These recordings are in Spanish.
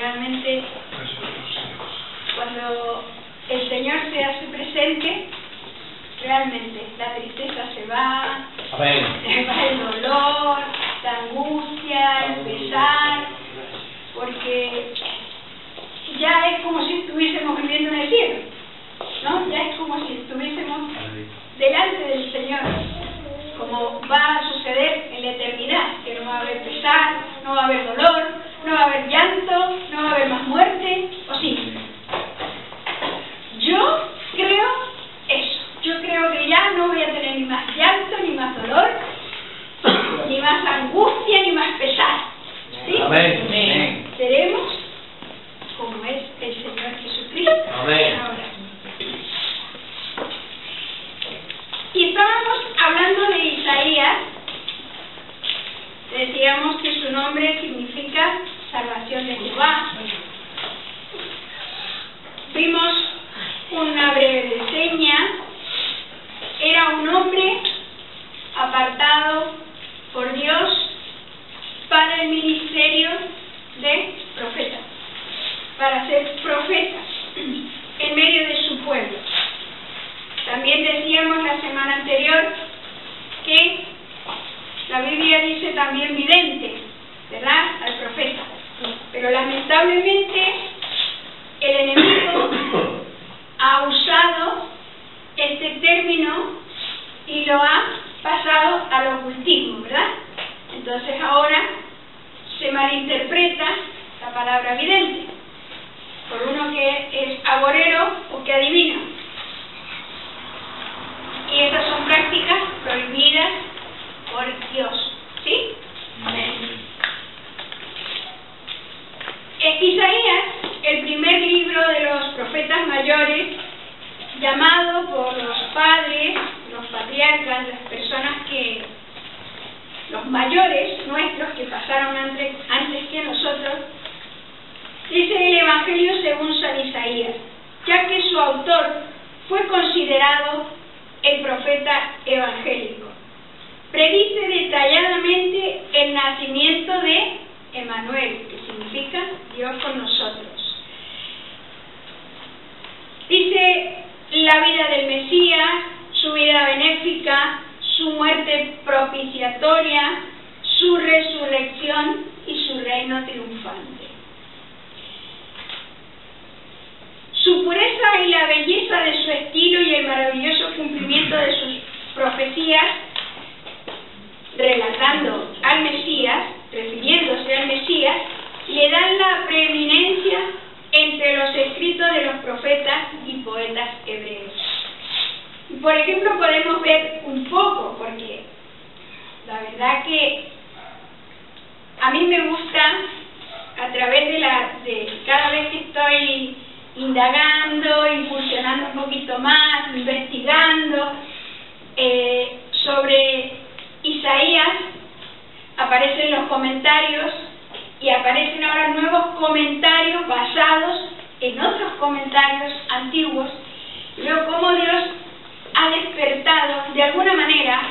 realmente cuando el Señor se hace presente, realmente la tristeza se va, se va el dolor, la angustia, el pesar, porque ya es como si estuviésemos viviendo en el cielo, ¿no? Ya es como si estuviésemos delante del Señor, como va a suceder en la eternidad, que no va a haber pesar, no va a haber dolor, no va a haber llanto, no va a haber más muerte, ¿o sí? Yo creo eso. Yo creo que ya no voy a tener ni más llanto, ni más dolor, ni más angustia, ni más pesar. ¿Sí? Amén. Amén. Seremos como es el Señor Jesucristo. Amén. Ahora. Y estábamos hablando de Isaías. Decíamos que su nombre significa salvación de Jehová. Vimos una breve reseña. Era un hombre apartado por Dios para el ministerio de profeta, para ser profeta en medio de su pueblo. También decíamos la semana anterior que la Biblia dice también vidente, ¿verdad?, al profeta. Pero lamentablemente el enemigo ha usado este término y lo ha pasado al ocultismo, ¿verdad? Entonces ahora se malinterpreta la palabra vidente por uno que es agorero o que adivina. Y estas son prácticas prohibidas por Dios, ¿sí? Amén. Isaías, el primer libro de los profetas mayores, llamado por los padres, los patriarcas, las personas que, los mayores nuestros que pasaron antes que nosotros, dice el Evangelio según San Isaías, ya que su autor fue considerado el profeta evangélico. Predice detalladamente el nacimiento de Emmanuel, que significa Dios con nosotros. Dice la vida del Mesías, su vida benéfica, su muerte propiciatoria, su resurrección y su reino triunfante. Su pureza y la belleza de su estilo y el maravilloso cumplimiento de sus profecías, relatando al Mesías, refiriéndose al Mesías, le dan la preeminencia entre los escritos de los profetas y poetas hebreos. Por ejemplo, podemos ver un poco, porque la verdad que a mí me gusta, a través de cada vez que estoy indagando, incursionando un poquito más, investigando sobre Isaías, aparecen los comentarios y aparecen ahora nuevos comentarios basados en otros comentarios antiguos. Veo cómo Dios ha despertado de alguna manera,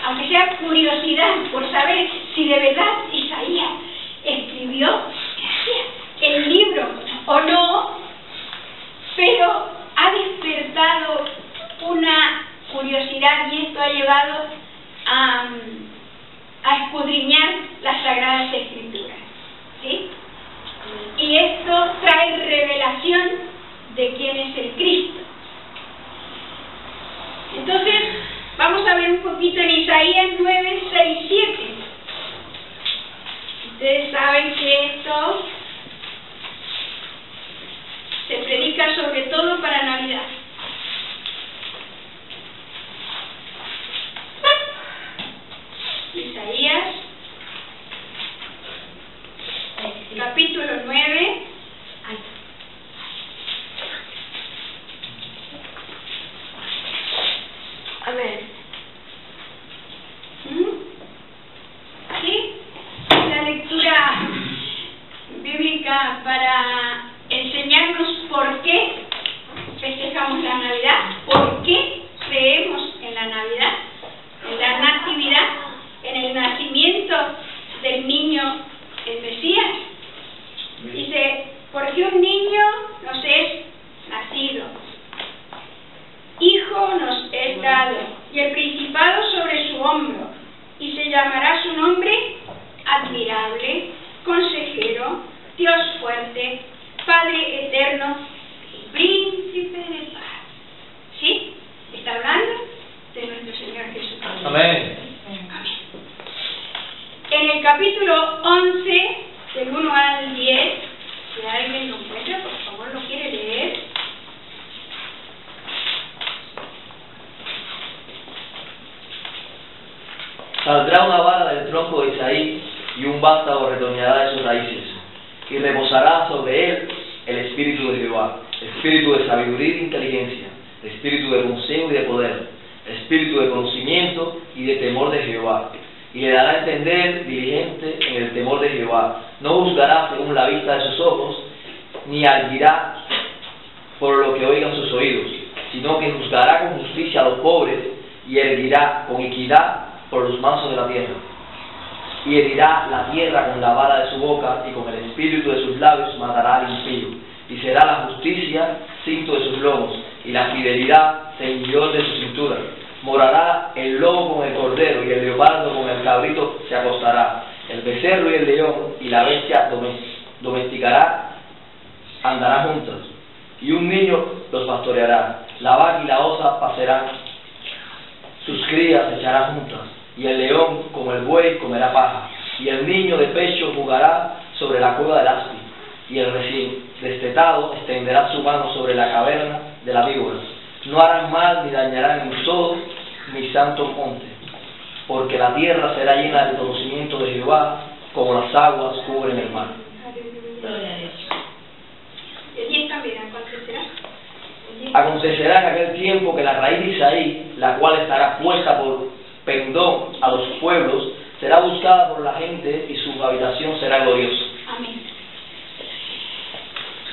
aunque sea curiosidad por saber si de verdad Isaías escribió el libro o no, pero ha despertado una curiosidad y esto ha llevado a escudriñar las Sagradas Escrituras, ¿sí? Y esto trae revelación de quién es el Cristo. Entonces, vamos a ver un poquito en Isaías 9, 6, 7. Ustedes saben que esto se predica sobre todo para Navidad. Isaías, capítulo 9. A ver. ¿Sí? La lectura bíblica para enseñarnos por qué festejamos la Navidad, por qué creemos en la Navidad, en la natividad, en el nacimiento del niño, el Mesías. Dice porque un niño nos es nacido, hijo nos es dado, y el principado sobre su hombro, y se llamará su nombre admirable, consejero, Dios fuerte, Padre eterno y príncipe de paz. ¿Sí? Está hablando de nuestro Señor Jesucristo. Amén. Amén. En el capítulo 11, del 1 al 10, si alguien lo encuentra, por favor, lo quiere leer. Saldrá una vara del tronco de Isaí, y un vástago retoñará de sus raíces, y reposará sobre él el espíritu de Jehová, espíritu de sabiduría y de inteligencia, espíritu de consejo y de poder, espíritu de conocimiento y de temor de Jehová. Y le dará a entender diligente en el temor de Jehová. No juzgará según la vista de sus ojos, ni arguirá por lo que oigan sus oídos, sino que juzgará con justicia a los pobres, y erguirá con equidad por los mansos de la tierra. Y herirá la tierra con la vara de su boca, y con el espíritu de sus labios matará al impío. Y será la justicia cinto de sus lomos, y la fidelidad ceñidor de su cintura. Morará el lobo con el cordero, y el leopardo con el cabrito se acostará. El becerro y el león y la bestia domesticará, andarán juntos. Y un niño los pastoreará. La vaca y la osa pasarán, sus crías se echarán juntas. Y el león, como el buey, comerá paja. Y el niño de pecho jugará sobre la cueva del aspi. Y el recién destetado extenderá su mano sobre la caverna de la víbora. No harán mal ni dañarán en todo mi santo monte, porque la tierra será llena del conocimiento de Jehová, como las aguas cubren el mar. Acontecerá en aquel tiempo que la raíz de Isaí, la cual estará puesta por pendón a los pueblos, será buscada por la gente, y su habitación será gloriosa. Amén.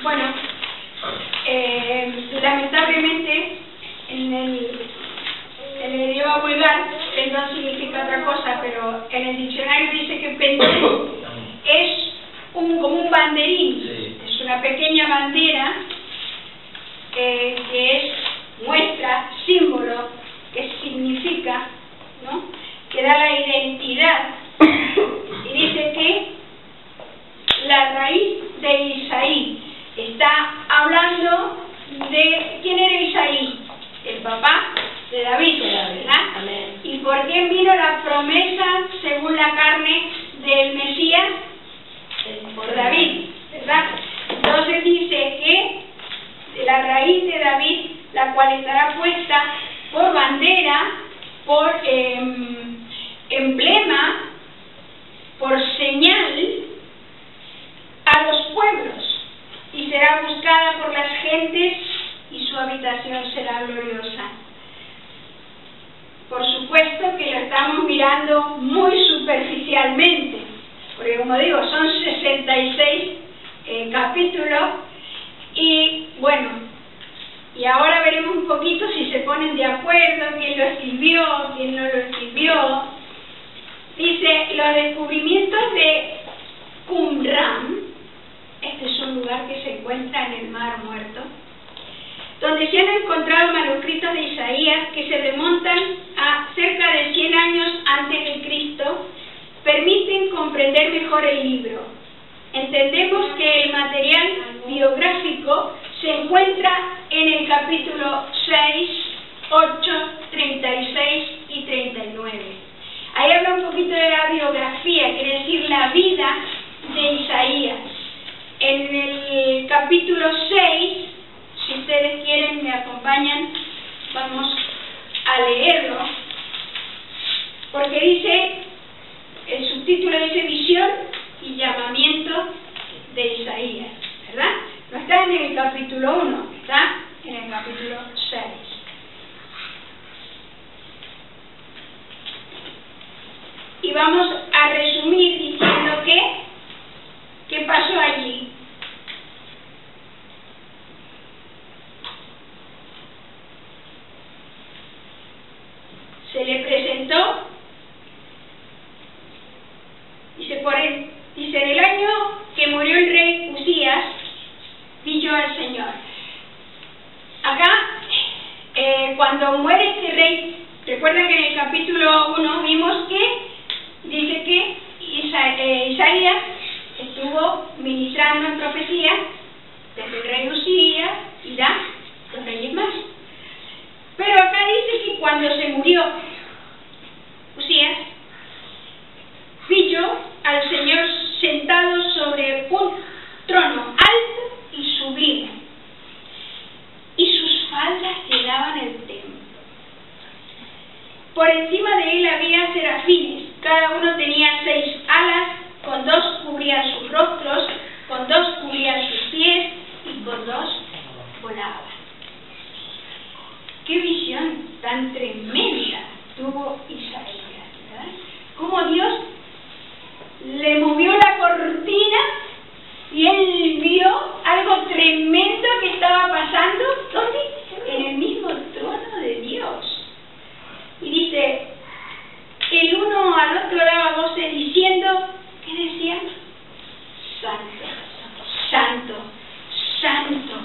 Bueno, lamentablemente en el idioma vulgar pendón significa otra cosa, pero en el diccionario dice que pendón es como un banderín. Sí. Es una pequeña bandera que es muestra, símbolo, que significa, ¿no?, que da la identidad. Y dice que la raíz de Isaí está hablando de quién era Isaí, el papá de David, ¿verdad? Amén. ¿Y por qué vino la promesa según la carne del Mesías? Por David, ¿verdad? Entonces dice que la raíz de David, la cual estará puesta por bandera, por emblema, por señal a los pueblos, y será buscada por las gentes, y su habitación será gloriosa. Por supuesto que lo estamos mirando muy superficialmente, porque como digo, son 66 capítulos, y bueno, y ahora veremos un poquito si se ponen de acuerdo, quién lo escribió, quién no lo escribió. Dice, los descubrimientos de Qumran, este es un lugar que se encuentra en el Mar Muerto, donde se han encontrado manuscritos de Isaías que se remontan a cerca de 100 años antes de Cristo, permiten comprender mejor el libro. Entendemos que el material biográfico se encuentra en el capítulo 6, 8, 36 y 39. Ahí habla un poquito de la biografía, quiere decir la vida de Isaías. En el capítulo 6, si ustedes quieren, me acompañan, vamos a leerlo, porque dice, el subtítulo dice visión y llamamiento de Isaías, ¿verdad? No está en el capítulo 1, está en el capítulo 6. Y vamos a resumir diciendo que, ¿qué pasó allí? Se le presentó, dice en el año que murió el rey Usías, sirvió al Señor. Acá, cuando muere este rey, recuerden que en el capítulo 1 vimos que dice que Isaías estuvo ministrando en profecía desde el rey Usías y da los reyes más. Pero acá dice que cuando se murió Usías, vi yo al Señor sentado sobre un trono alto y sublime, y sus faldas llenaban el templo. Por encima de él había serafines, cada uno tenía 6 alas, con 2 cubrían sus rostros, con 2 cubrían sus pies y con 2 volaban. ¡Qué visión tan tremenda tuvo Isaías! ¿Verdad? Cómo Dios le movió la cortina y él vio algo tremendo que estaba pasando. ¿Dónde? En el mismo trono de Dios. Y dice, el uno al otro daba voces diciendo, ¿qué decían? Santo, santo, santo,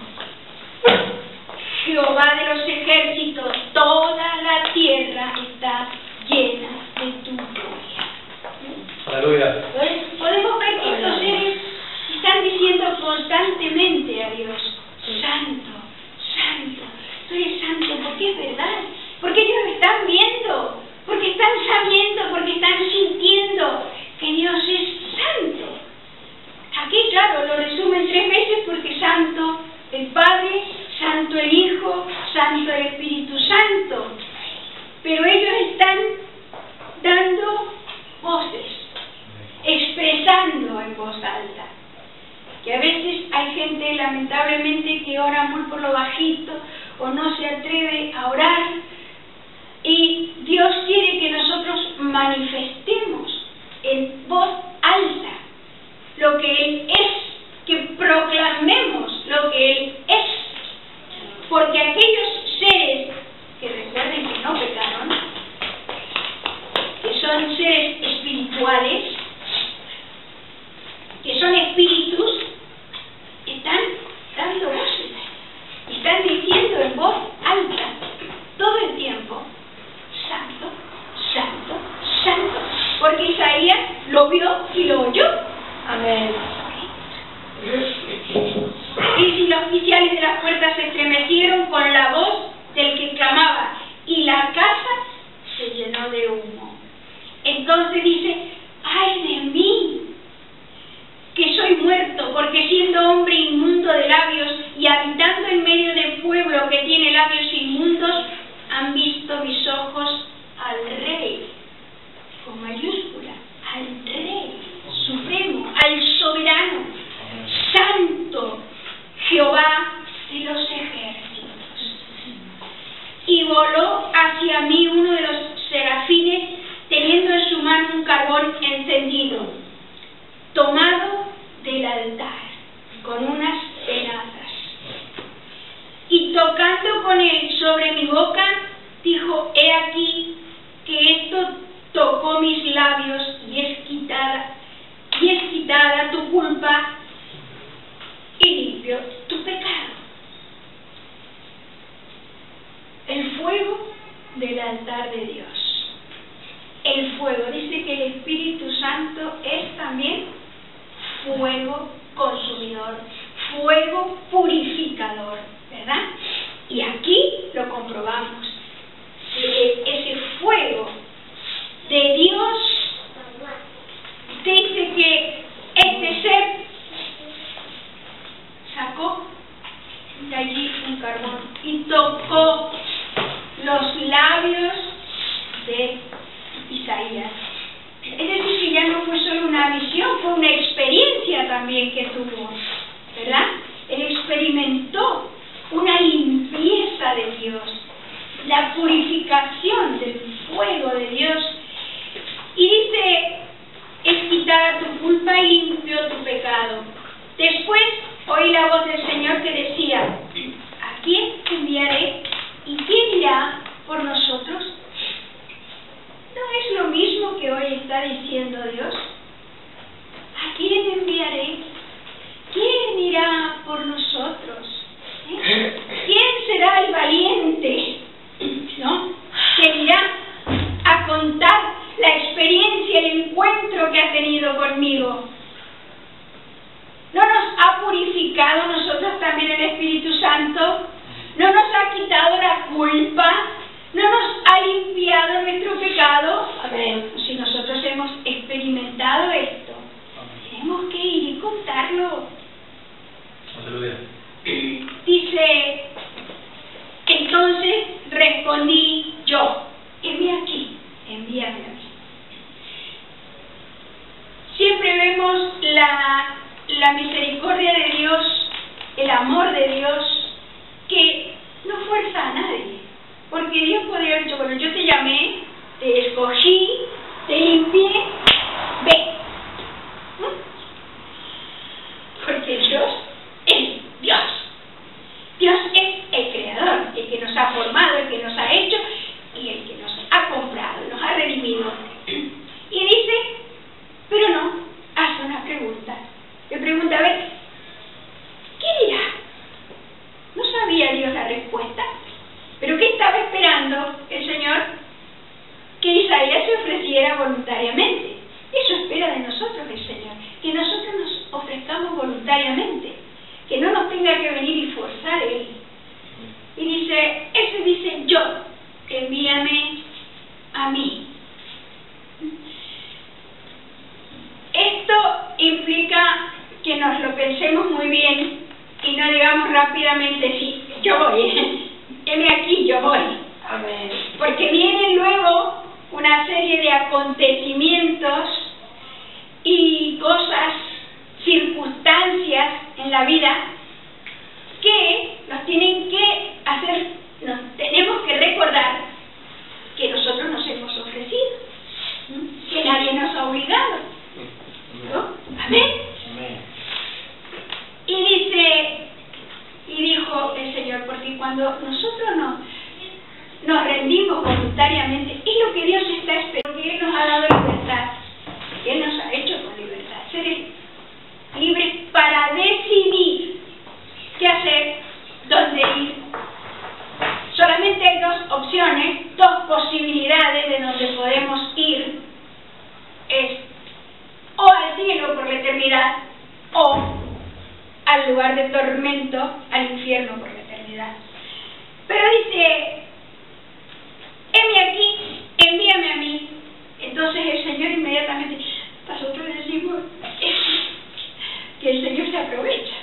Jehová de los ejércitos, toda la tierra está llena de tu gloria. Aleluya. Podemos ver que estos seres están diciendo constantemente a Dios, santo, santo, tú eres santo, porque es verdad, porque ellos lo están viendo, porque están sabiendo, porque están sintiendo que Dios es santo. Aquí, claro, lo resumen 3 veces porque santo el Padre, santo el Hijo, santo el Espíritu Santo. Pero ellos están dando voces, expresando en voz alta. Que a veces hay gente, lamentablemente, que ora muy por lo bajito o no se atreve a orar. Y Dios quiere que nosotros manifestemos en voz alta lo que Él es, que proclamemos lo que Él es. Porque aquellos seres que recuerden que no pecaron, que son seres espirituales, que son espíritus, están dando voces, están diciendo en voz alta todo el tiempo, santo, santo, santo, porque Isaías lo vio y lo oyó. Amén. Y si los oficiales de las puertas se estremecieron con la voz del que clamaba, y la casa se llenó de humo. Entonces dice, ¡ay de mí! Que soy muerto, porque siendo hombre inmundo de labios y habitando en medio de pueblo que tiene labios inmundos, han visto mis ojos al Rey, con mayúscula, al Rey Supremo, al Soberano, Santo, Jehová de los ejércitos. Y voló hacia mí uno de los serafines, teniendo en su mano un carbón encendido, tomado del altar, con unas tenazas. Y tocando con él sobre mi boca, dijo, he aquí que esto tocó mis labios y es quitada tu culpa y limpio tu pecado. El fuego del altar de Dios. El fuego, dice que el Espíritu Santo es también fuego consumidor, fuego purificador, ¿verdad? Y aquí lo comprobamos. Ese fuego de Dios dice que este ser sacó de allí un carbón y tocó los labios de Isaías. Es decir, que ya no fue solo una visión, fue una experiencia también que tuvo, ¿verdad? Él experimentó una limpieza de Dios, la purificación del fuego de Dios. Y dice, es quitada tu culpa y limpio tu pecado. Después oí la voz del Señor que decía, ¿a quién enviaré y quién irá por nosotros? ¿No es lo mismo que hoy está diciendo Dios? ¿A quién enviaré? ¿Quién Santo, no nos ha quitado la culpa, no nos ha limpiado nuestro pecado. Amén. Si nosotros hemos experimentado esto, tenemos que ir y contarlo. Aleluya. Dice, entonces respondí yo, heme aquí, envíame a mí. Siempre vemos la misericordia de Dios, el amor de Dios, que no fuerza a nadie. Porque Dios podría haber dicho, bueno, yo te llamé, te escogí, te limpié, ve. Porque Dios es Dios. Dios es el creador, el que nos ha formado, el que nos ha hecho y el que nos ha comprado, nos ha redimido. Y dice, pero no, hace una pregunta. Le pregunta, a ver, ¿qué dirá? ¿No sabía Dios la respuesta? ¿Pero qué estaba esperando el Señor? Que Isaías se ofreciera voluntariamente. Eso espera de nosotros el Señor, que nosotros nos ofrezcamos voluntariamente, que no nos tenga que venir y forzar Él. Y dice, ese dice, yo, envíame a mí. Esto implica que nos lo pensemos muy bien y no digamos rápidamente, sí, yo voy, heme aquí, yo voy. Amén. Porque vienen luego una serie de acontecimientos y cosas, circunstancias en la vida que nos tienen que hacer, nos tenemos que recordar que nosotros nos hemos ofrecido, que nadie nos ha obligado, ¿no? Amén. Y dice, y dijo el Señor, porque cuando nosotros nos rendimos voluntariamente, es lo que Dios está esperando, porque Él nos ha dado libertad, Él nos ha hecho con libertad, seres libres para decidir qué hacer, dónde ir. Solamente hay dos opciones, dos posibilidades de donde podemos ir, es o al cielo por la eternidad o al lugar de tormento, al infierno por la eternidad. Pero dice, heme aquí, envíame a mí. Entonces el Señor inmediatamente, nosotros decimos que el Señor se aprovecha,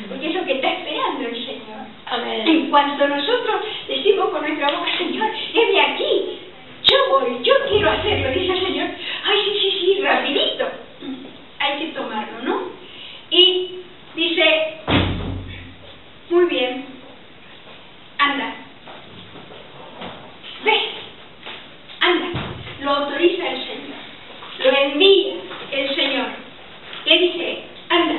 porque es lo que está esperando el Señor. Amén. En cuanto nosotros decimos con nuestra boca, Señor, heme aquí, yo voy, yo quiero hacerlo, dice el Señor, ay, sí, rapidito, hay que tomarlo, ¿no? Y dice, muy bien, anda, ve, anda, lo autoriza el Señor, lo envía el Señor, le dice, anda,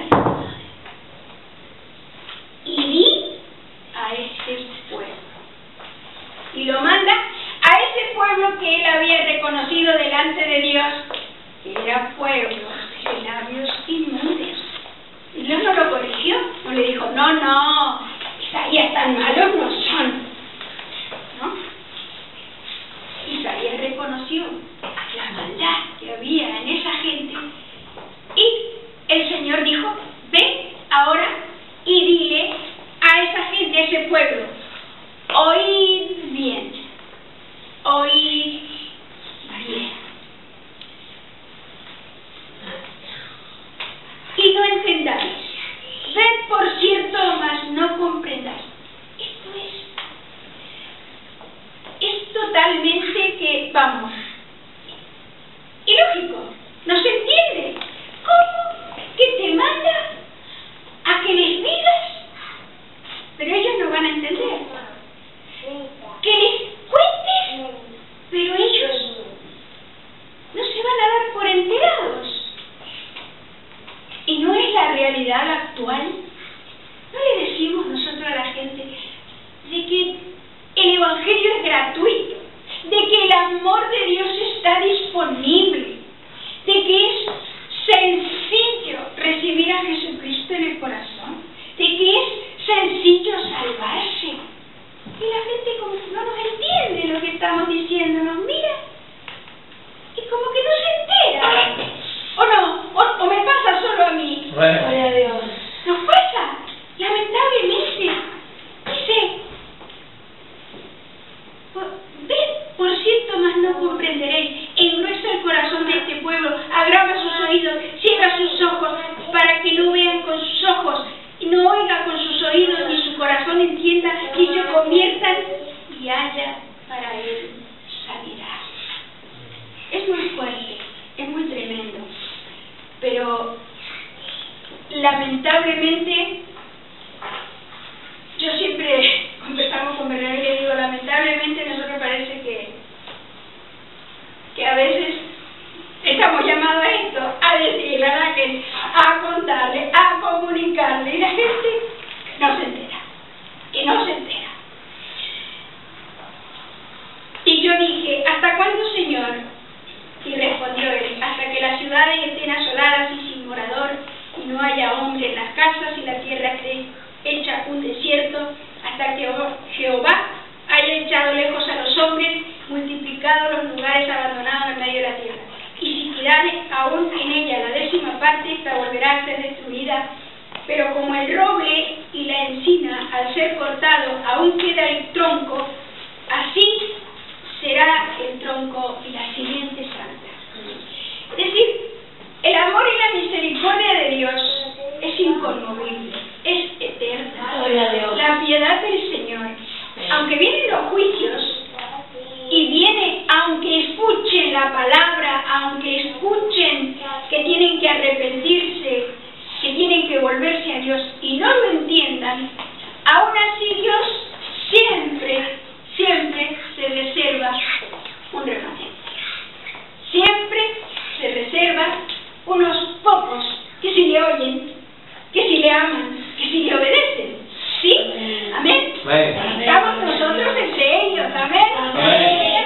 y di a ese pueblo, y lo manda a ese pueblo que él había reconocido delante de Dios, que era pueblo de labios inmundos. Y Dios no lo corrigió, no le dijo, no, Isaías tan malos no son, ¿no? Isaías reconoció la maldad que había en esa gente y el Señor dijo, ve ahora y dile a esa gente, a ese pueblo, oíd bien, oíd bien. Y no entendáis, ved por cierto, mas no comprendáis. Esto es gente no se entera, que no se entera. Y yo dije, ¿hasta cuándo, Señor? Y respondió él, hasta que las ciudades estén asoladas y sin morador, y no haya hombre en las casas, y la tierra esté hecha un desierto, hasta que Jehová haya echado lejos a los hombres, multiplicado los lugares abandonados en medio de la tierra. Y si quedare aún en ella la 10ª parte, esta volverá a ser destruida. Pero como el roble y la encina, al ser cortado, aún queda el tronco, así será el tronco y la simiente santa. Es decir, el amor y la misericordia de Dios es inconmovible, es eterna. La piedad del Señor, aunque vienen los juicios, y viene, aunque escuchen la palabra, aunque escuchen que tienen que arrepentirse, que tienen que volverse a Dios y no lo entiendan, aún así Dios siempre se reserva un remanente. Siempre se reserva unos pocos que si le oyen, que si le aman, que si le obedecen. ¿Sí? Amén. Estamos nosotros entre ellos. Amén. Amén.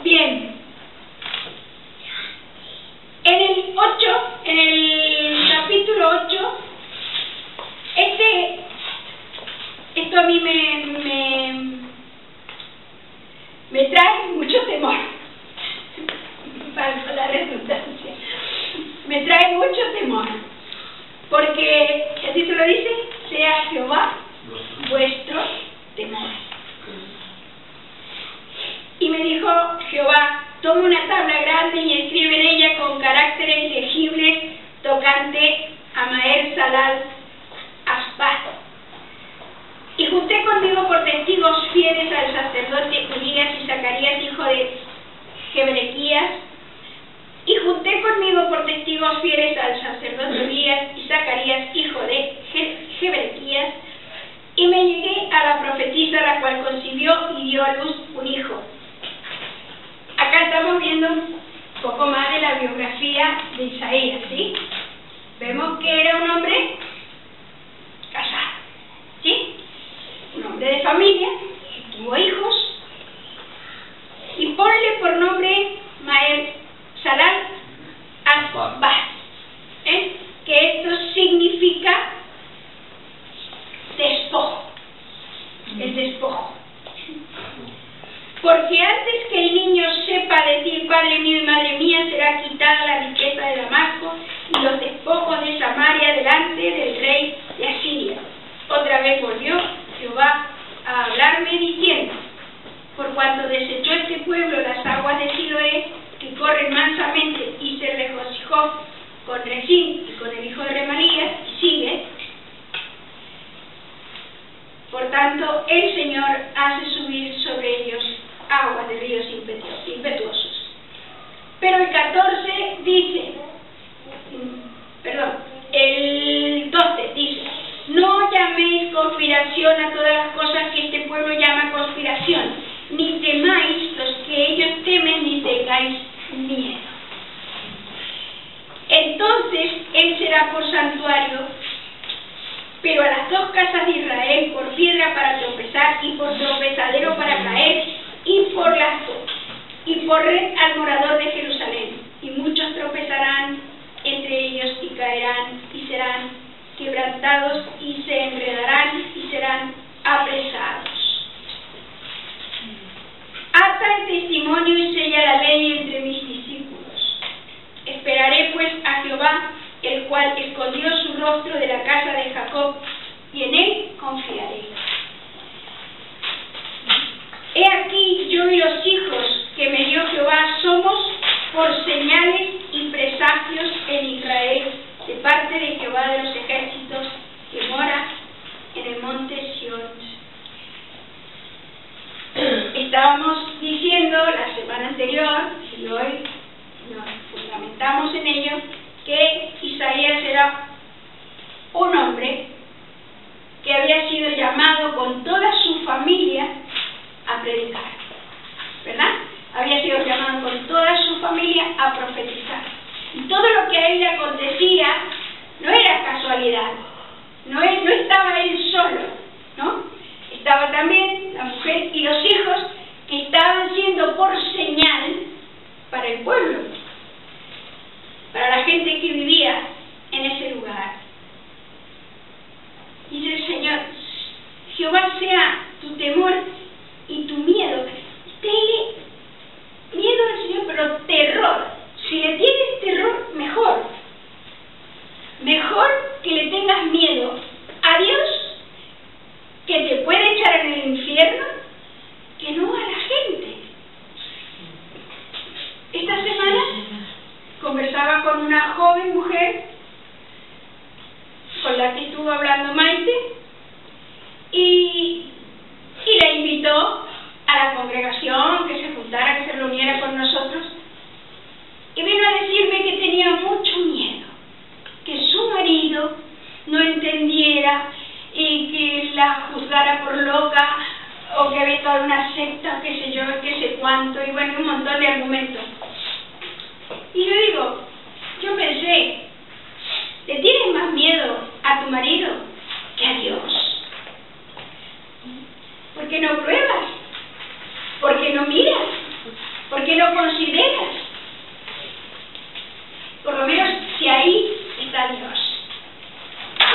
Bien. En el capítulo 8, esto a mí me trae mucho temor, para la redundancia, me trae mucho temor, porque el título dice, sea Jehová vuestro temor. Y me dijo Jehová, toma una tabla grande y escribe en ella con caracteres legibles tocante a Maher Salal Aspat. Y junté conmigo por testigos fieles al sacerdote Elías y Zacarías, hijo de Jeberequías. Y junté conmigo por testigos fieles al sacerdote Elías y Zacarías, hijo de Jeberequías. Y me llegué a la profetisa, la cual concibió y dio a luz un hijo. Acá estamos viendo un poco más de la biografía de Isaías, ¿sí? Vemos que era un hombre casado, ¿sí? Un hombre de familia, que tuvo hijos, y ponle por nombre Maher Salal Asbat, que esto significa despojo, el despojo. Porque antes que el niño sepa decir, Padre mío y Madre mía, será quitada la riqueza de Damasco y los despojos de Samaria delante del rey de Asiria. Otra vez volvió Jehová a hablarme diciendo, por cuanto desechó este pueblo las aguas de Siloé, que corren mansamente, y se regocijó con Resín y con el hijo de Remalías, y sigue. Por tanto, el Señor hace subir sobre ellos aguas de ríos impetuosos. Pero el 14 dice, el 12 dice, no llaméis conspiración a todas las cosas que este pueblo llama conspiración, ni temáis los que ellos temen, ni tengáis miedo. Entonces él será por santuario, pero a las 2 casas de Israel por piedra para tropezar y por tropezadero para caer y por red al morador de Jerusalén. Y muchos tropezarán entre ellos y caerán y serán quebrantados y se enredarán y serán apresados. Ata el testimonio y sella la ley entre mis discípulos. Esperaré pues a Jehová, el cual escondió su rostro de la casa de Jacob, y en él confiaré. He aquí, yo y los hijos que me dio Jehová somos por señales y presagios en Israel, de parte de Jehová de los ejércitos, que mora en el monte Sión. Estábamos diciendo la semana anterior, y hoy nos fundamentamos en ello, que Isaías era un hombre que había sido llamado con toda su familia a predicar, ¿verdad? Había sido llamado con toda su familia a profetizar. Y todo lo que a él le acontecía casualidad. No estaba él solo, ¿no? Estaba también la mujer y los hijos que estaban siendo por señal para el pueblo, para la gente que vivía en ese lugar. Dice el Señor: Jehová sea tu temor y tu miedo. Tenle miedo al Señor, pero terror. Si le tienes terror, mejor. Mejor que le tengas miedo a Dios, que te puede echar en el infierno, que no a la gente. Esta semana conversaba con una joven mujer con la que estuvo hablando Maite y la invitó a la congregación, que se juntara, que se reuniera con nosotros, y vino a decirme que tenía mucho miedo, que su marido no entendiera y que la juzgara por loca, o que había estado en una secta, qué sé yo, qué sé cuánto, y bueno, un montón de argumentos. Y yo pensé, ¿le tienes más miedo a tu marido que a Dios? ¿Por qué no pruebas? ¿Por qué no miras? ¿Por qué no consideras? Por lo menos si ahí está Dios.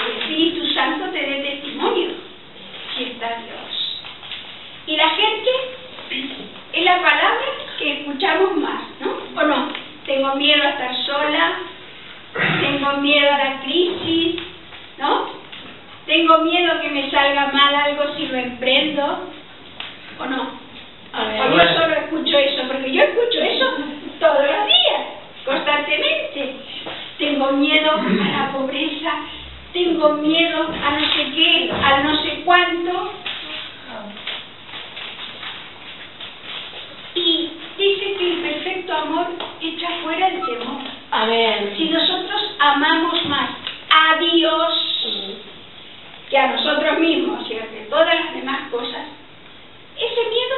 El Espíritu Santo te dé testimonio si está Dios. Y la gente es la palabra que escuchamos más, ¿no? ¿O no? Tengo miedo a estar sola, tengo miedo a la crisis, ¿no? Tengo miedo que me salga mal algo si lo emprendo, ¿o no? O yo solo escucho eso, porque yo escucho eso todos los días, constantemente. Tengo miedo a la pobreza, tengo miedo a no sé qué, al no sé cuánto. Y dice que el perfecto amor echa fuera el temor. Amén. Si nosotros amamos más a Dios que a nosotros mismos y a todas las demás cosas, ese miedo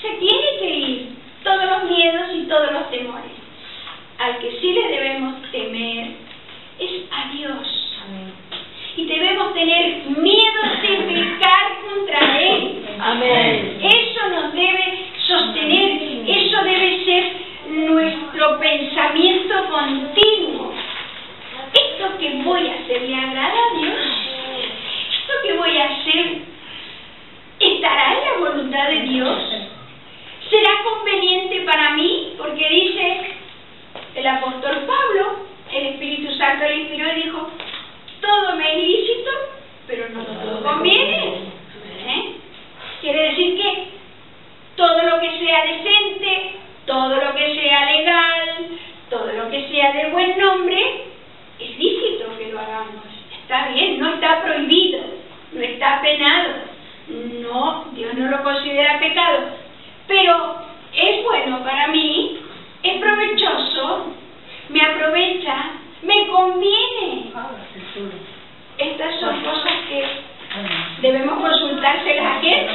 se tiene que ir. Todos los miedos y todos los temores. Al que sí le debemos temer es a Dios. Amén. Y debemos tener miedo de pecar contra Él. Amén. Eso nos debe sostener, eso debe ser nuestro pensamiento continuo. ¿Esto que voy a hacer le agrada a Dios? ¿Esto que voy a hacer estará en la voluntad de Dios? ¿Será conveniente para mí? Porque dice el apóstol Pablo, el Espíritu Santo le inspiró y dijo: todo me es lícito, pero no todo conviene. Quiere decir que todo lo que sea decente, todo lo que sea legal, todo lo que sea de buen nombre, es lícito que lo hagamos. Está bien, no está prohibido, no está penado. No, Dios no lo considera pecado. Pero es bueno para mí, es provechoso, me aprovecha, me conviene. Estas son cosas que debemos consultárselas a quién.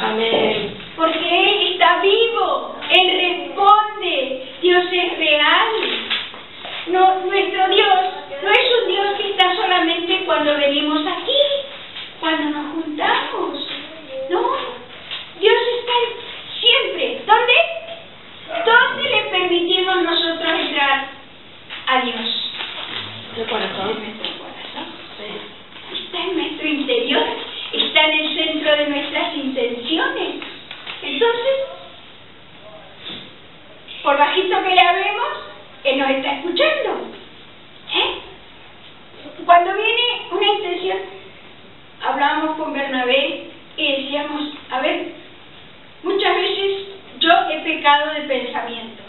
Amén. Porque Él está vivo, Él responde, Dios es real. No, nuestro Dios no es un Dios que está solamente cuando venimos aquí, cuando nos juntamos. No, Dios está siempre. ¿Dónde? ¿Dónde le permitimos nosotros entrar a Dios? ¿Tu corazón? En nuestro corazón. Sí. Está en nuestro interior, está en el centro de nuestras intenciones. Entonces, por bajito que le hablemos, Él nos está escuchando. Cuando viene una intención, hablábamos con Bernabé y decíamos, a ver, muchas veces yo he pecado de pensamiento.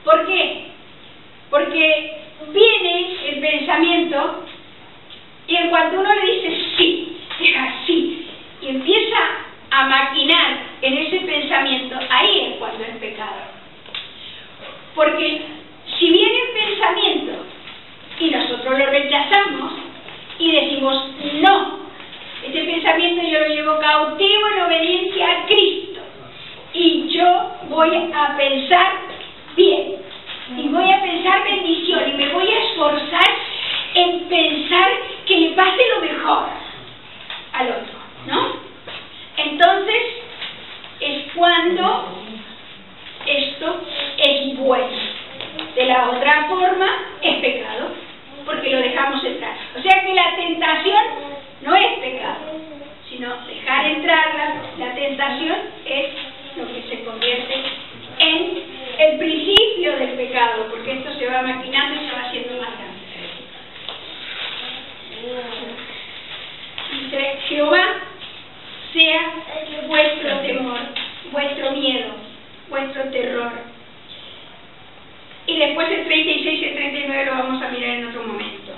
¿Por qué? Porque viene el pensamiento y en cuanto uno le dice sí, deja sí, y empieza a maquinar en ese pensamiento, ahí es cuando es pecado. Porque si viene el pensamiento y nosotros lo rechazamos y decimos no, ese pensamiento yo lo llevo cautivo en obediencia a Cristo y yo voy a pensar bien y voy a pensar bendición y me voy a esforzar forma es pecado, porque lo dejamos entrar. O sea que la tentación no es pecado, sino dejar entrar la tentación es lo que se convierte en el principio del pecado, porque esto se va maquinando y se va haciendo más grande. Dice: Jehová sea vuestro temor, vuestro miedo, vuestro terror. Y después el 36 y el 39 lo vamos a mirar en otro momento.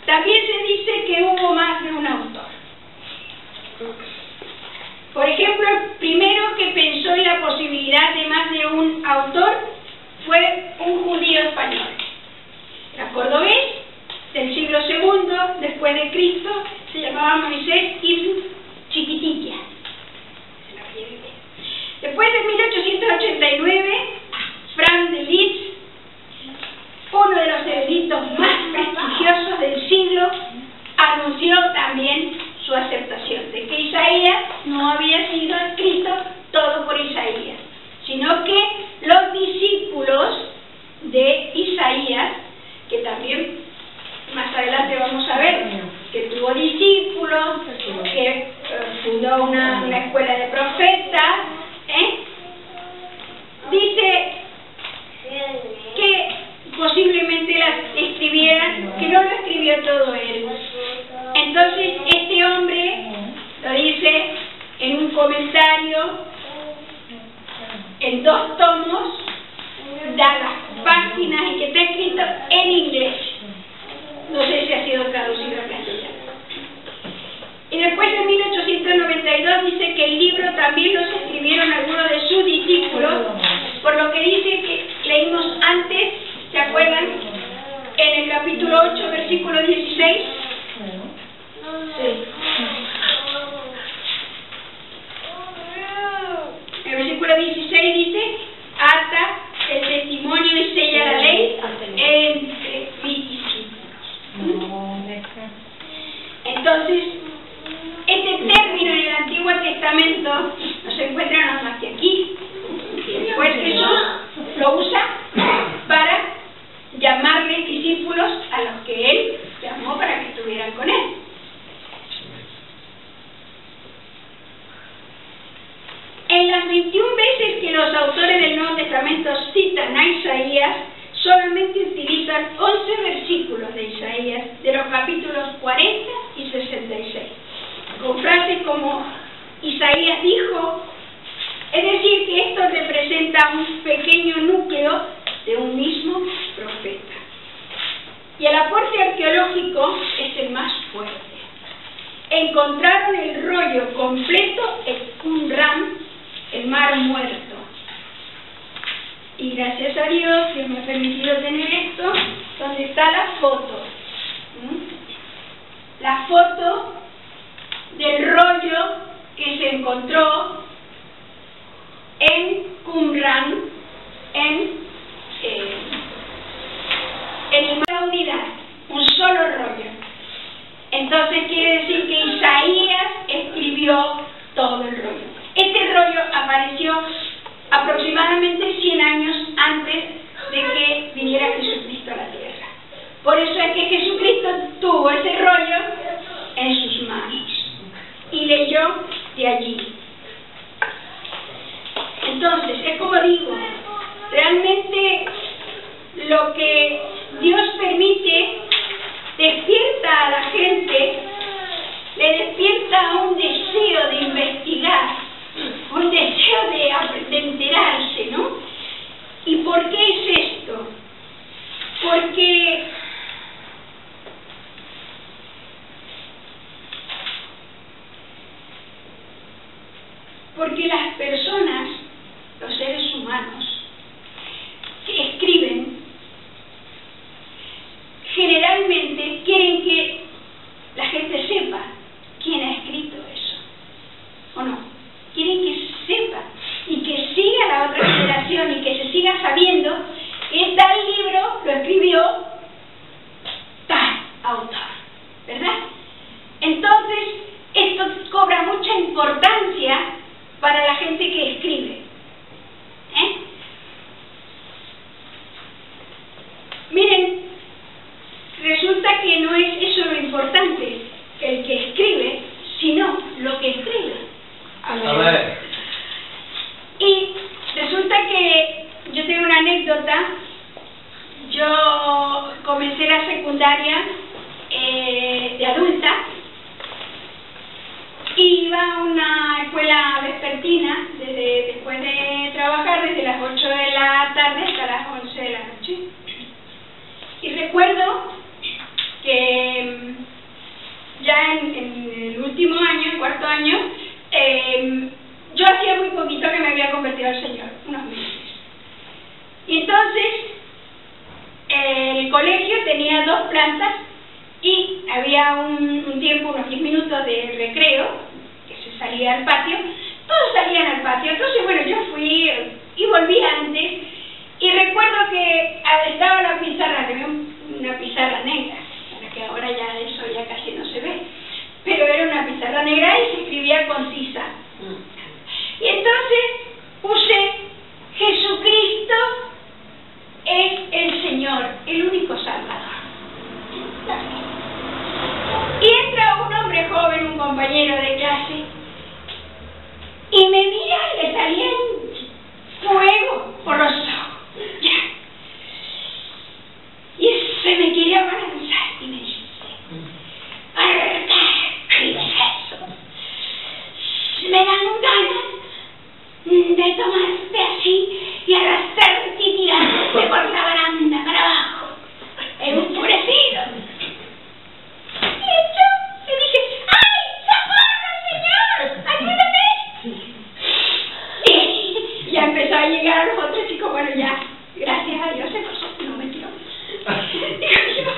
También se dice que hubo más de un autor. Por ejemplo, el primero que pensó en la posibilidad de más de un autor fue un judío español. Era cordobés, del siglo II después de Cristo, se llamaba Moisés Ibn Chiquitilla. Después de 1889, Franz de Liszt, uno de los eruditos más prestigiosos del siglo, anunció también su aceptación de que Isaías no había sido escrito todo por Isaías, sino que los discípulos de Isaías, que también más adelante vamos a ver que tuvo discípulos, que fundó una escuela de profetas, dice que posiblemente las escribieran, que no lo escribió todo él. Entonces este hombre lo dice en un comentario en 2 tomos, da las páginas y que está escrito en inglés. No sé si ha sido traducido al castellano. Y después en 1892 dice que el libro también los escribieron algunos de sus discípulos, por lo que dice que leímos antes, ¿se acuerdan? En el capítulo 8, versículo 16. Sí. El versículo 16 dice: ata el testimonio y sella la ley entre mis discípulos. Entonces, este término en el Antiguo Testamento no se encuentra nada más que aquí. Después Jesús lo usa para llamarle discípulos a los que Él llamó para que estuvieran con Él. En las 21 veces que los autores del Nuevo Testamento citan a Isaías, solamente utilizan 11 versículos de Isaías, de los capítulos 40 y 66, con frases como Isaías dijo, es decir, que esto representa un pequeño núcleo de un mismo profeta. Y el aporte arqueológico es el más fuerte. Encontraron el rollo completo en Qumran, el Mar Muerto. Y gracias a Dios que me ha permitido tener esto, donde está la foto. La foto del rollo que se encontró en Qumran, en el Mar Unidad, un solo rollo. Entonces quiere decir que Isaías escribió todo el rollo. Este rollo apareció aproximadamente 100 años antes de que viniera Jesucristo a la tierra. Por eso es que Jesucristo tuvo ese rollo en sus manos y leyó de allí. Entonces, es como digo, realmente lo que Dios permite despierta a la gente, le despierta un deseo de investigar, un deseo de enterarse, ¿no? ¿Y por qué es esto? Porque las personas, los seres humanos, comencé la secundaria de adulta. Iba a una escuela vespertina después de trabajar desde las 8 de la tarde hasta las 11 de la noche. Y recuerdo que ya en el último año, el cuarto año, yo hacía muy poquito que me había convertido al Señor, unos meses. Y entonces el colegio tenía 2 plantas y había un tiempo, unos 10 minutos de recreo, que se salía al patio. Todos salían al patio. Entonces, bueno, yo fui y volví antes. Y recuerdo que estaba la pizarra, había una pizarra negra, para que ahora ya eso ya casi no se ve. Pero era una pizarra negra y se escribía con tiza. Y entonces puse: Jesucristo es el Señor, el único Salvador. Y entra un hombre joven, un compañero de clase, y me mira y le salía fuego por los ojos. Y se me quería abalanzar y me dice: ¿qué es eso? Me dan ganas de tomarte así y arrastrarte y tirarte por la baranda para abajo, enfurecido. Y yo le dije: ¡ay, socorro, Señor! ¡Ayúdame! Y ya empezó a llegar a los otros chicos. Bueno, ya, gracias a Dios se pasó, no me tiró. Digo yo: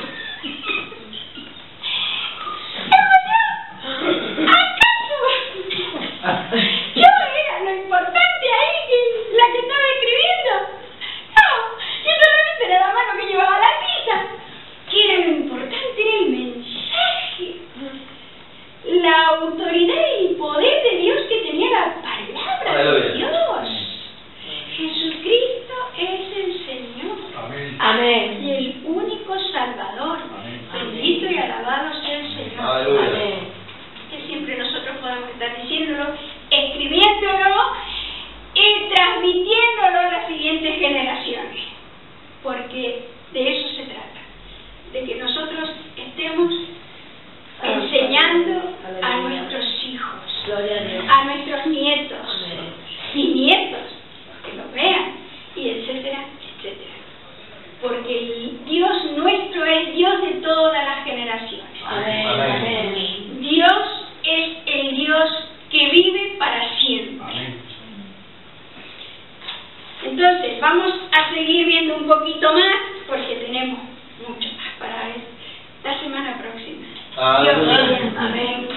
¿acaso yo era lo importante ahí, la que estaba escribiendo? No, yo solamente era la mano que llevaba la tiza. Que era lo importante, era el mensaje, la autoridad y el poder de Dios que tenía la palabra de Dios. Jesucristo es el Señor. Amén. Amén. Y el único Salvador. Amén. Bendito y alabado sea el Señor. Amén. Que siempre nosotros podamos estar diciéndolo, escribiéndolo y transmitiéndolo a las siguientes generaciones. Porque de eso se trata. De que nosotros estemos enseñando a nuestros hijos, a nuestros nietos, bisnietos, que lo vean, y etcétera, etcétera. Porque el Dios nuestro es Dios de todas las generaciones. Amén. Amén. Dios es el Dios que vive para siempre. Amén. Entonces, vamos a seguir viendo un poquito más, porque tenemos mucho más para la semana próxima. Dios mediante. Amén.